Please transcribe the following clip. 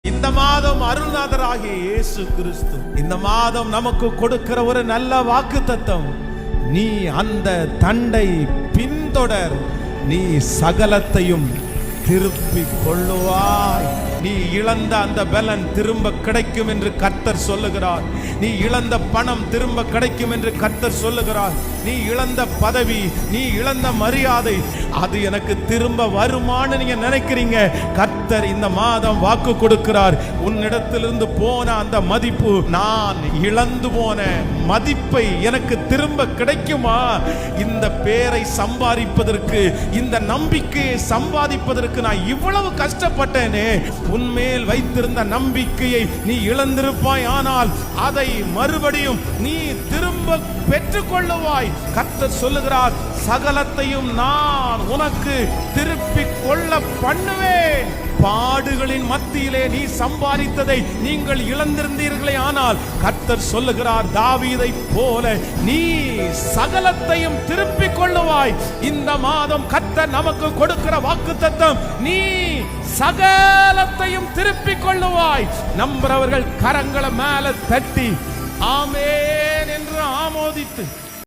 இந்த மாதம் அருள்நாதராகிய இயேசு கிறிஸ்து இந்த மாதம் நமக்கு கொடுக்கிற ஒரு நல்ல வாக்குத்தத்தம், நீ அந்த தண்டை பின்தொடர், நீ சகலத்தையும் திருப்பிக் கொள்ளுவாய். நீ இழந்த அந்த பலன் திரும்ப கிடைக்கும் என்று கர்த்தர் சொல்லுகிறார். நீ இழந்த பணம் திரும்ப கிடைக்கும் என்று கர்த்தர் சொல்லுகிறார். நீ இழந்த பதவி, நீ இழந்த மரியாதை, அது எனக்கு திரும்ப வருமானு நீங்க நினைக்கிறீங்க. கர்த்தர் இந்த மாதம் வாக்கு கொடுக்கிறார், உன்னிடத்திலிருந்து போன அந்த மதிப்பு, நான் இழந்து போன மதிப்பை எனக்கு திரும்ப கிடைக்குமா? இந்த பேரை சம்பாதிப்பதற்கு, இந்த நம்பிக்கையை சம்பாதிப்பதற்கு நான் இவ்வளவு கஷ்டப்பட்டேனே. உன்மேல் வைத்திருந்த நம்பிக்கையை நீ இழந்திருப்பாய், ஆனால் அதை மறுபடியும் நீ திரும்ப பெற்றுக்கொள்ளுவாய். கர்த்தர் சொல்லுகிறார், சகலத்தையும் நான் உனக்கு திருப்பிக் கொள்ள பண்ணுவேன். பாடுகளின் மத்தியிலே நீ சம்பாதித்ததை நீங்கள் இழந்திருந்தீர்களே, ஆனால் கர்த்தர் சொல்லுகிறார், தாவீதை போல நீ சகலத்தையும் திருப்பிக் கொள்ளுவாய். இந்த மாதம் கர்த்தர் நமக்கு கொடுக்கிற வாக்குத்தத்தம், நீ சகலத்தையும் திருப்பிக் கொள்ளுவாய். நம்புறவர்கள் கரங்களை மேல தட்டி ஆமென் என்று ஆமோதித்து